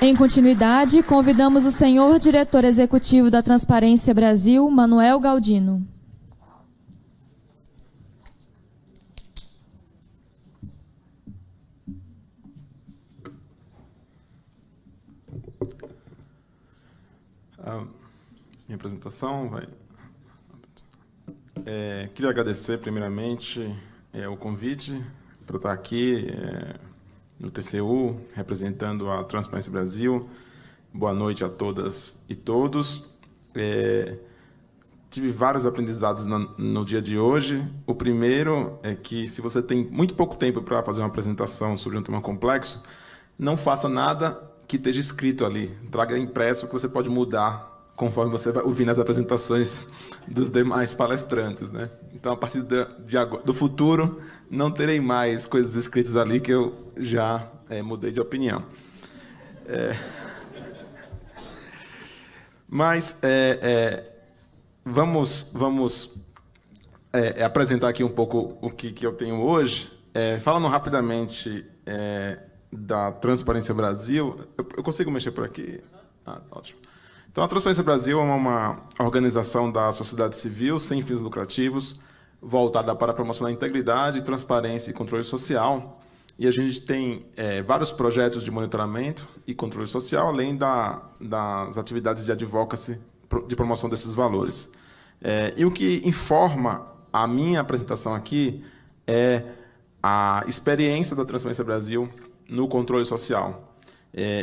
Em continuidade, convidamos o senhor diretor executivo da Transparência Brasil, Manuel Galdino. Minha apresentação vai... queria agradecer, primeiramente, o convite para estar aqui no TCU, representando a Transparência Brasil. Boa noite a todas e todos. Tive vários aprendizados no dia de hoje. O primeiro é que, se você tem muito pouco tempo para fazer uma apresentação sobre um tema complexo, não faça nada que esteja escrito ali. Traga impresso, que você pode mudar conforme você vai ouvindo as apresentações dos demais palestrantes, né? Então, a partir do futuro, não terei mais coisas escritas ali, que eu já mudei de opinião. Mas vamos apresentar aqui um pouco o que eu tenho hoje. Falando rapidamente da Transparência Brasil, eu consigo mexer por aqui? Ótimo. Então, a Transparência Brasil é uma organização da sociedade civil sem fins lucrativos, voltada para a promoção da integridade, transparência e controle social. E a gente tem vários projetos de monitoramento e controle social, além das atividades de advocacy, de promoção desses valores. E o que informa a minha apresentação aqui é a experiência da Transparência Brasil no controle social.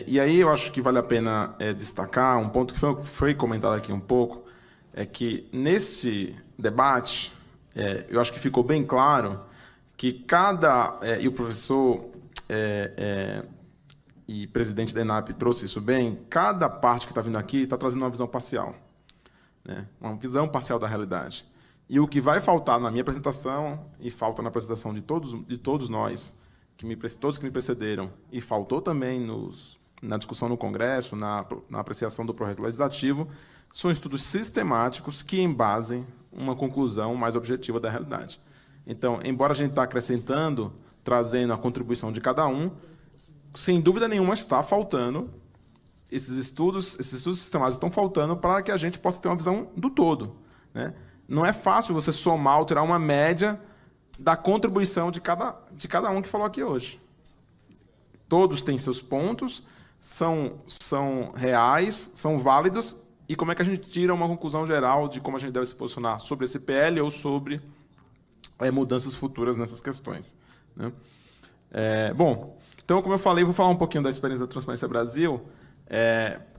E aí eu acho que vale a pena destacar um ponto que foi comentado aqui um pouco, é que nesse debate, eu acho que ficou bem claro que e o professor e presidente da ENAP trouxe isso bem, cada parte que está vindo aqui está trazendo uma visão parcial, né? Uma visão parcial da realidade. E o que vai faltar na minha apresentação, e falta na apresentação de todos nós, todos que me precederam, e faltou também na discussão no Congresso, na apreciação do projeto legislativo, são estudos sistemáticos que embasem uma conclusão mais objetiva da realidade. Então, embora a gente está acrescentando, trazendo a contribuição de cada um, sem dúvida nenhuma está faltando, esses estudos sistemáticos estão faltando para que a gente possa ter uma visão do todo, né? Não é fácil você somar ou tirar uma média da contribuição de cada um que falou aqui hoje. Todos têm seus pontos, são reais, são válidos, e como é que a gente tira uma conclusão geral de como a gente deve se posicionar sobre esse PL ou sobre mudanças futuras nessas questões, né? Bom, então, como eu falei, vou falar um pouquinho da experiência da Transparência Brasil,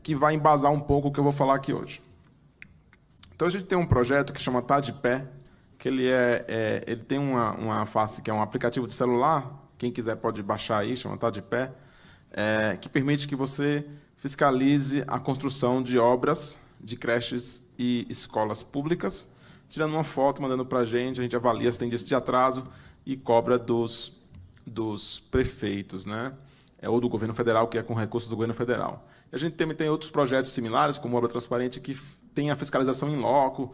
que vai embasar um pouco o que eu vou falar aqui hoje. Então, a gente tem um projeto que chama Tá de Pé, que ele tem uma face que é um aplicativo de celular, quem quiser pode baixar aí, chama Tá de Pé, que permite que você fiscalize a construção de obras de creches e escolas públicas, tirando uma foto, mandando para a gente avalia se tem indício de atraso e cobra dos prefeitos, né? Ou do governo federal, que é com recursos do governo federal. E a gente também tem outros projetos similares, como Obra Transparente, que tem a fiscalização em loco,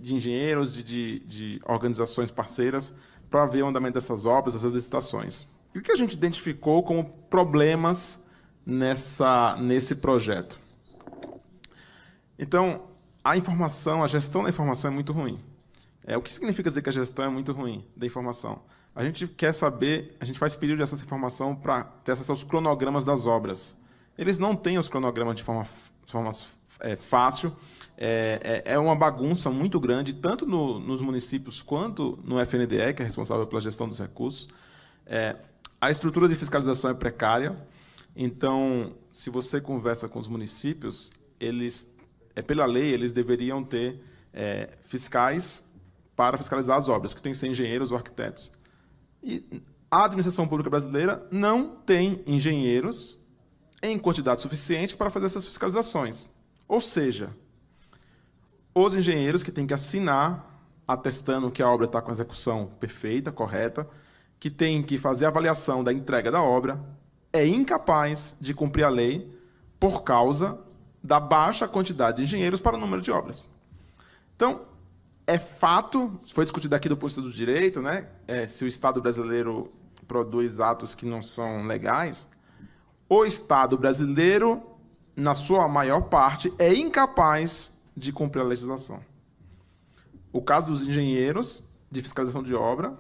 de engenheiros, de organizações parceiras, para ver o andamento dessas obras, dessas licitações. E o que a gente identificou como problemas nesse projeto? Então, a gestão da informação é muito ruim. O que significa dizer que a gestão é muito ruim da informação? A gente quer saber, a gente faz pedido de acesso à informação para ter acesso aos cronogramas das obras. Eles não têm os cronogramas de forma fácil, é uma bagunça muito grande, tanto nos municípios quanto no FNDE, que é responsável pela gestão dos recursos. A estrutura de fiscalização é precária, então, se você conversa com os municípios, pela lei, eles deveriam ter fiscais para fiscalizar as obras, que tem que ser engenheiros ou arquitetos. E a administração pública brasileira não tem engenheiros em quantidade suficiente para fazer essas fiscalizações. Ou seja, os engenheiros que têm que assinar atestando que a obra está com execução perfeita, correta, que tem que fazer a avaliação da entrega da obra, é incapaz de cumprir a lei por causa da baixa quantidade de engenheiros para o número de obras. Então, é fato, foi discutido aqui do ponto de vista do direito, né? Se o Estado brasileiro produz atos que não são legais, o Estado brasileiro, na sua maior parte, é incapaz de cumprir a legislação. O caso dos engenheiros de fiscalização de obra,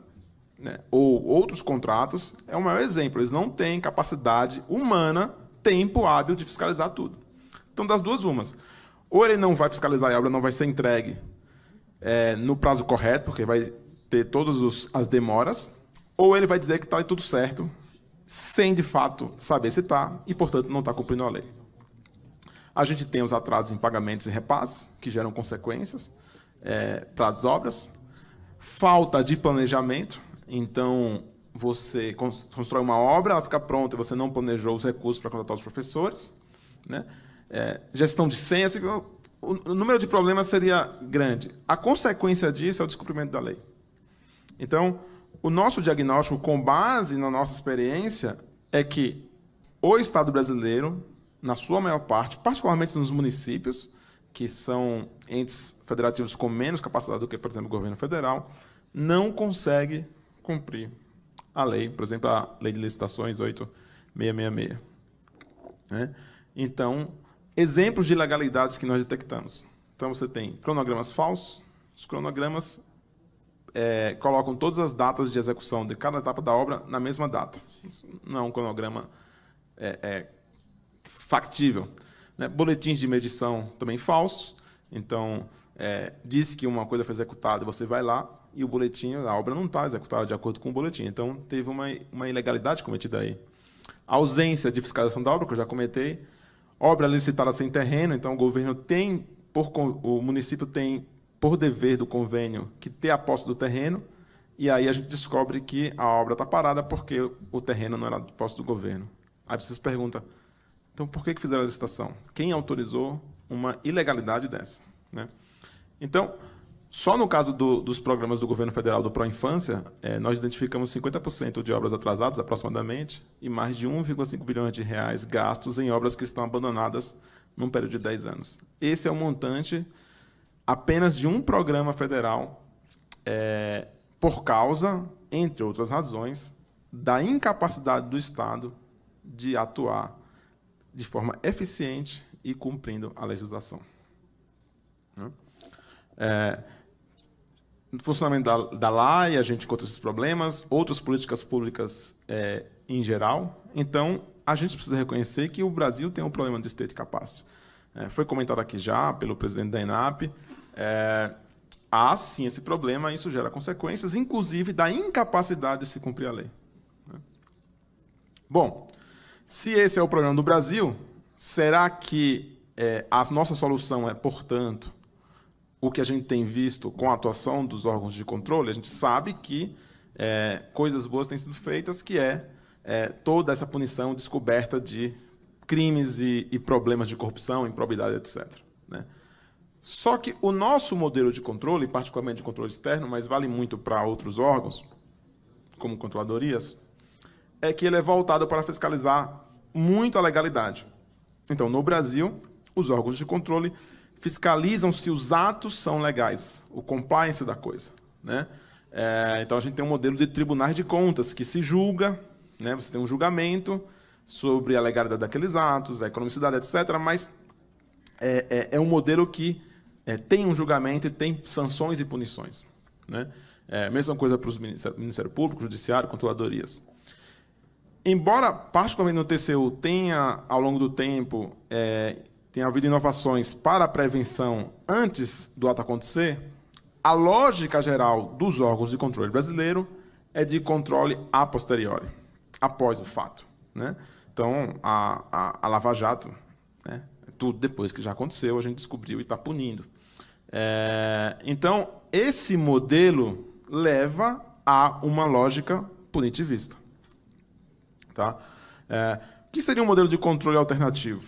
né, ou outros contratos, é o maior exemplo. Eles não têm capacidade humana, tempo hábil de fiscalizar tudo. Então, das duas umas. Ou ele não vai fiscalizar e a obra não vai ser entregue no prazo correto, porque vai ter todas as demoras, ou ele vai dizer que está tudo certo, sem, de fato, saber se está, e, portanto, não está cumprindo a lei. A gente tem os atrasos em pagamentos e repasses, que geram consequências para as obras. Falta de planejamento. Então, você constrói uma obra, ela fica pronta, e você não planejou os recursos para contratar os professores, né? Gestão de senhas, o número de problemas seria grande. A consequência disso é o descumprimento da lei. Então, o nosso diagnóstico, com base na nossa experiência, é que o Estado brasileiro, na sua maior parte, particularmente nos municípios, que são entes federativos com menos capacidade do que, por exemplo, o governo federal, não consegue cumprir a lei, por exemplo, a Lei de Licitações 8666. Né? Então, exemplos de ilegalidades que nós detectamos. Então, você tem cronogramas falsos. Os cronogramas colocam todas as datas de execução de cada etapa da obra na mesma data. Isso não é um cronograma factível. Né? Boletins de medição também falsos. Então, diz que uma coisa foi executada, você vai lá e o boletim, a obra não está executada de acordo com o boletim. Então, teve uma ilegalidade cometida aí. A ausência de fiscalização da obra, que eu já comentei. Obra licitada sem terreno, então o governo tem, o município tem, por dever do convênio, que ter a posse do terreno, e aí a gente descobre que a obra está parada porque o terreno não era de posse do governo. Aí você se pergunta, então por que fizeram a licitação? Quem autorizou uma ilegalidade dessa? Né? Então, só no caso dos programas do governo federal do Pró-Infância, nós identificamos 50% de obras atrasadas, aproximadamente, e mais de 1,5 bilhões de reais gastos em obras que estão abandonadas num período de 10 anos. Esse é o montante apenas de um programa federal, por causa, entre outras razões, da incapacidade do Estado de atuar de forma eficiente e cumprindo a legislação. No funcionamento da lei, a gente encontra esses problemas, outras políticas públicas em geral. Então, a gente precisa reconhecer que o Brasil tem um problema de state capacity. Foi comentado aqui já pelo presidente da ENAP. Há, sim, esse problema, isso gera consequências, inclusive da incapacidade de se cumprir a lei. Bom, se esse é o problema do Brasil, será que a nossa solução é, portanto, o que a gente tem visto com a atuação dos órgãos de controle? A gente sabe que coisas boas têm sido feitas, que toda essa punição, descoberta de crimes e problemas de corrupção, improbidade, etc. Né? Só que o nosso modelo de controle, particularmente de controle externo, mas vale muito para outros órgãos, como controladorias, é que ele é voltado para fiscalizar muito a legalidade. Então, no Brasil, os órgãos de controle fiscalizam se os atos são legais, o compliance da coisa. Né? Então, a gente tem um modelo de tribunais de contas, que se julga, né? Você tem um julgamento sobre a legalidade daqueles atos, a economicidade, etc., mas é um modelo que tem um julgamento e tem sanções e punições. Né? Mesma coisa para os Ministério Público, Judiciário, controladorias. Embora, particularmente no TCU, tenha, ao longo do tempo, tem havido inovações para a prevenção antes do ato acontecer, a lógica geral dos órgãos de controle brasileiro é de controle a posteriori, após o fato. Né? Então, a Lava Jato, né? Tudo depois que já aconteceu, a gente descobriu e está punindo. Então, esse modelo leva a uma lógica punitivista. Tá? O que seria um modelo de controle alternativo?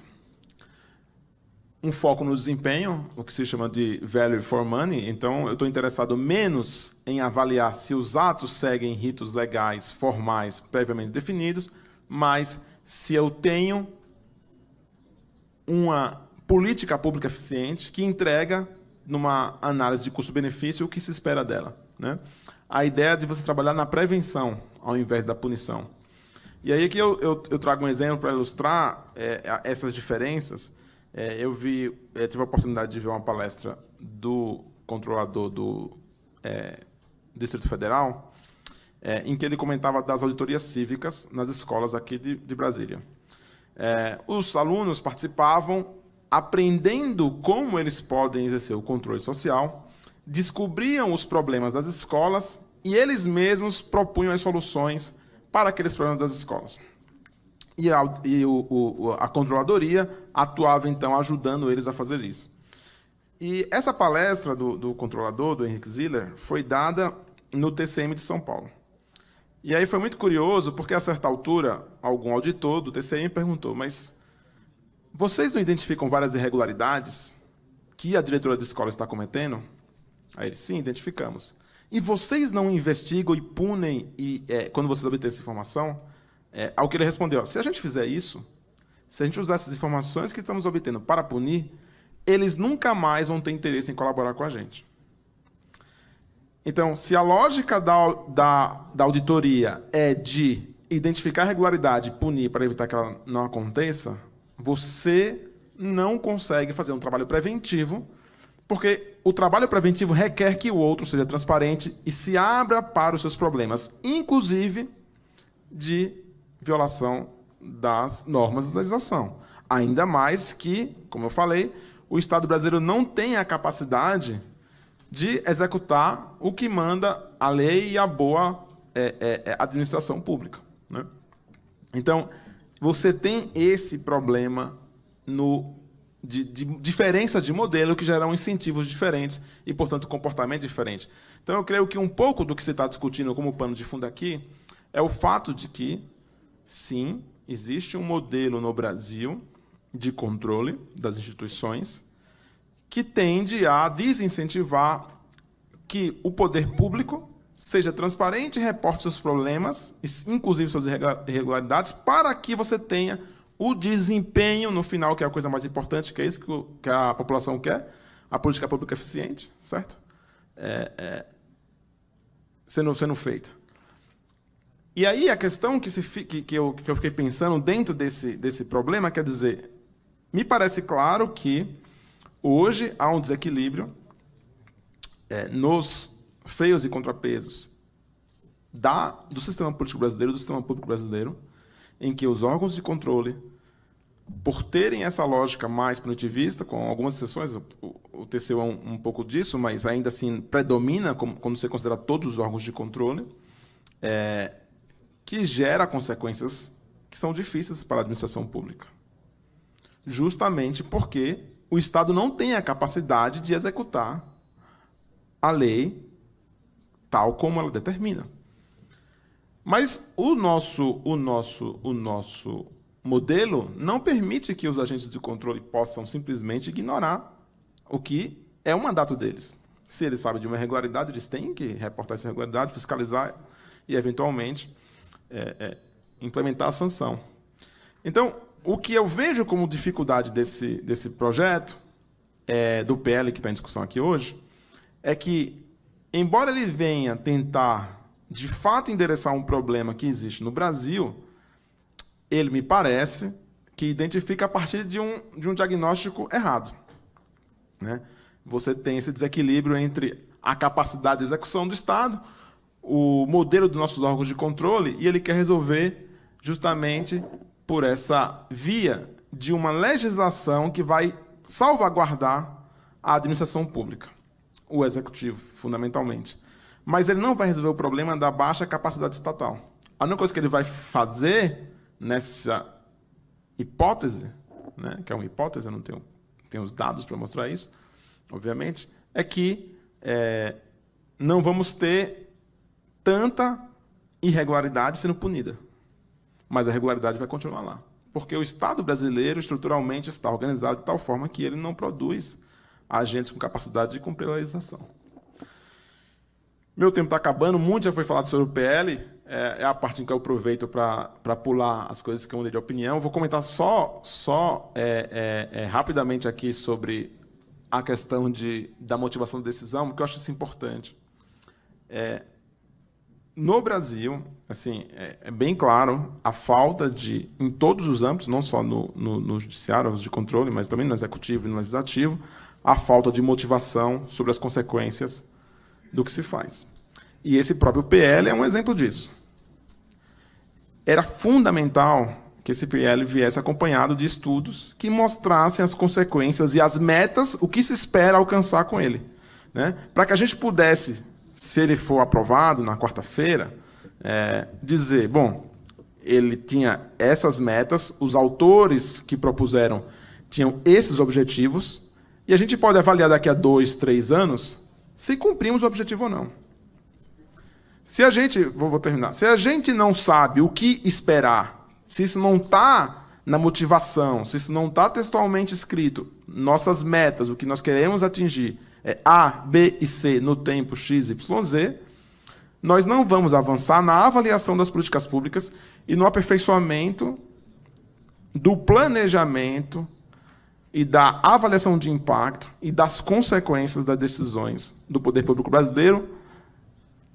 Um foco no desempenho, o que se chama de value for money. Então, eu estou interessado menos em avaliar se os atos seguem ritos legais, formais, previamente definidos, mas se eu tenho uma política pública eficiente que entrega, numa análise de custo-benefício, o que se espera dela. Né? A ideia de você trabalhar na prevenção, ao invés da punição. E aí que eu trago um exemplo para ilustrar essas diferenças. Eu tive a oportunidade de ver uma palestra do controlador do Distrito Federal, em que ele comentava das auditorias cívicas nas escolas aqui de Brasília. Os alunos participavam aprendendo como eles podem exercer o controle social, descobriam os problemas das escolas e eles mesmos propunham as soluções para aqueles problemas das escolas. E a controladoria atuava, então, ajudando eles a fazer isso. E essa palestra do controlador, do Henrique Ziller, foi dada no TCM de São Paulo. E aí foi muito curioso, porque a certa altura, algum auditor do TCM perguntou, mas vocês não identificam várias irregularidades que a diretora de escola está cometendo? Aí ele, sim, identificamos. E vocês não investigam e punem quando vocês obtêm essa informação? Ao que ele respondeu, se a gente fizer isso, se a gente usar essas informações que estamos obtendo para punir, eles nunca mais vão ter interesse em colaborar com a gente. Então, se a lógica da auditoria é de identificar a irregularidade e punir para evitar que ela não aconteça, você não consegue fazer um trabalho preventivo, porque o trabalho preventivo requer que o outro seja transparente e se abra para os seus problemas, inclusive de violação das normas da legislação. Ainda mais que, como eu falei, o Estado brasileiro não tem a capacidade de executar o que manda a lei e a boa administração pública, né? Então, você tem esse problema de diferença de modelo que geram incentivos diferentes e, portanto, comportamento diferente. Então, eu creio que um pouco do que você está discutindo como pano de fundo aqui é o fato de que, sim, existe um modelo no Brasil de controle das instituições que tende a desincentivar que o poder público seja transparente e reporte seus problemas, inclusive suas irregularidades, para que você tenha o desempenho no final, que é a coisa mais importante, que é isso que a população quer, a política pública eficiente, certo? Sendo feita. E aí a questão que eu fiquei pensando dentro desse problema, quer dizer, me parece claro que hoje há um desequilíbrio nos freios e contrapesos do sistema político brasileiro, do sistema público brasileiro, em que os órgãos de controle, por terem essa lógica mais punitivista, com algumas exceções, o TCU é um pouco disso, mas ainda assim predomina quando você considera todos os órgãos de controle, que gera consequências que são difíceis para a administração pública. Justamente porque o Estado não tem a capacidade de executar a lei tal como ela determina. Mas o nosso modelo não permite que os agentes de controle possam simplesmente ignorar o que é o mandato deles. Se eles sabem de uma irregularidade, eles têm que reportar essa irregularidade, fiscalizar e, eventualmente, implementar a sanção. Então, o que eu vejo como dificuldade desse projeto, do PL que está em discussão aqui hoje, é que, embora ele venha tentar, de fato, endereçar um problema que existe no Brasil, ele me parece que identifica a partir de um diagnóstico errado, né? Você tem esse desequilíbrio entre a capacidade de execução do Estado, o modelo dos nossos órgãos de controle, e ele quer resolver justamente por essa via de uma legislação que vai salvaguardar a administração pública, o executivo, fundamentalmente. Mas ele não vai resolver o problema da baixa capacidade estatal. A única coisa que ele vai fazer nessa hipótese, né, que é uma hipótese, eu não tenho os dados para mostrar isso, obviamente, é que não vamos ter tanta irregularidade sendo punida. Mas a regularidade vai continuar lá. Porque o Estado brasileiro, estruturalmente, está organizado de tal forma que ele não produz agentes com capacidade de cumprir a legislação. Meu tempo está acabando, muito já foi falado sobre o PL, é a parte em que eu aproveito para pular as coisas que eu mudei de opinião. Vou comentar só rapidamente aqui sobre a questão da motivação da decisão, porque eu acho isso importante. no Brasil, assim, é bem claro a falta de, em todos os âmbitos, não só no judiciário, de controle, mas também no executivo e no legislativo, a falta de motivação sobre as consequências do que se faz. E esse próprio PL é um exemplo disso. Era fundamental que esse PL viesse acompanhado de estudos que mostrassem as consequências e as metas, o que se espera alcançar com ele, né? Para que a gente pudesse, se ele for aprovado na quarta-feira, dizer, bom, ele tinha essas metas, os autores que propuseram tinham esses objetivos, e a gente pode avaliar daqui a 2, 3 anos se cumprimos o objetivo ou não. Se a gente, vou terminar, se a gente não sabe o que esperar, se isso não está na motivação, se isso não está textualmente escrito, nossas metas, o que nós queremos atingir é A, B e C no tempo X, Y, Z, nós não vamos avançar na avaliação das políticas públicas e no aperfeiçoamento do planejamento e da avaliação de impacto e das consequências das decisões do poder público brasileiro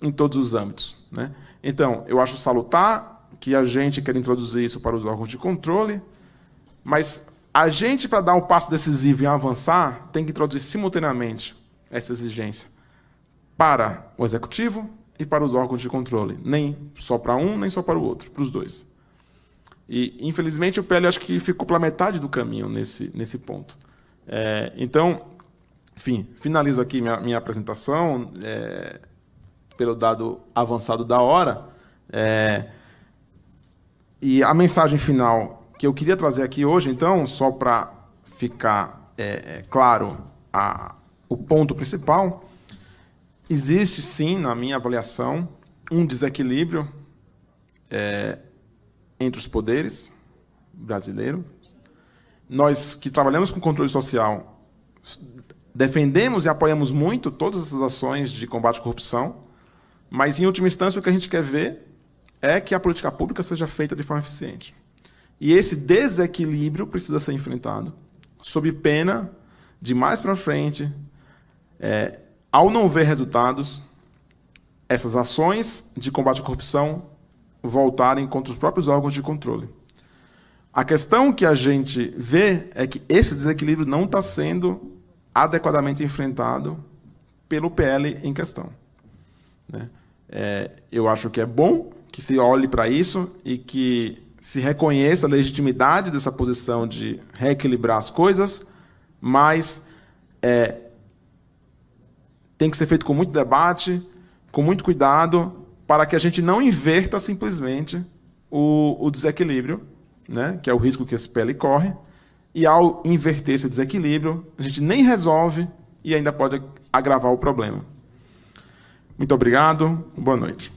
em todos os âmbitos, né? Então, eu acho salutar que a gente quer introduzir isso para os órgãos de controle, mas a gente, para dar o passo decisivo e avançar, tem que introduzir simultaneamente essa exigência para o Executivo e para os órgãos de controle. Nem só para um, nem só para o outro, para os dois. E, infelizmente, o PL acho que ficou pela metade do caminho nesse ponto. Então, enfim, finalizo aqui minha apresentação, pelo dado avançado da hora. E a mensagem final que eu queria trazer aqui hoje, então, só para ficar claro o ponto principal, existe, sim, na minha avaliação, um desequilíbrio entre os poderes brasileiros. Nós que trabalhamos com controle social defendemos e apoiamos muito todas essas ações de combate à corrupção, mas, em última instância, o que a gente quer ver é que a política pública seja feita de forma eficiente. E esse desequilíbrio precisa ser enfrentado, sob pena de, mais para frente, ao não ver resultados, essas ações de combate à corrupção voltarem contra os próprios órgãos de controle. A questão que a gente vê é que esse desequilíbrio não está sendo adequadamente enfrentado pelo PL em questão, né? Eu acho que é bom que se olhe para isso e que se reconheça a legitimidade dessa posição de reequilibrar as coisas, mas tem que ser feito com muito debate, com muito cuidado, para que a gente não inverta simplesmente o desequilíbrio, né, que é o risco que esse PL corre, e ao inverter esse desequilíbrio, a gente nem resolve e ainda pode agravar o problema. Muito obrigado, boa noite.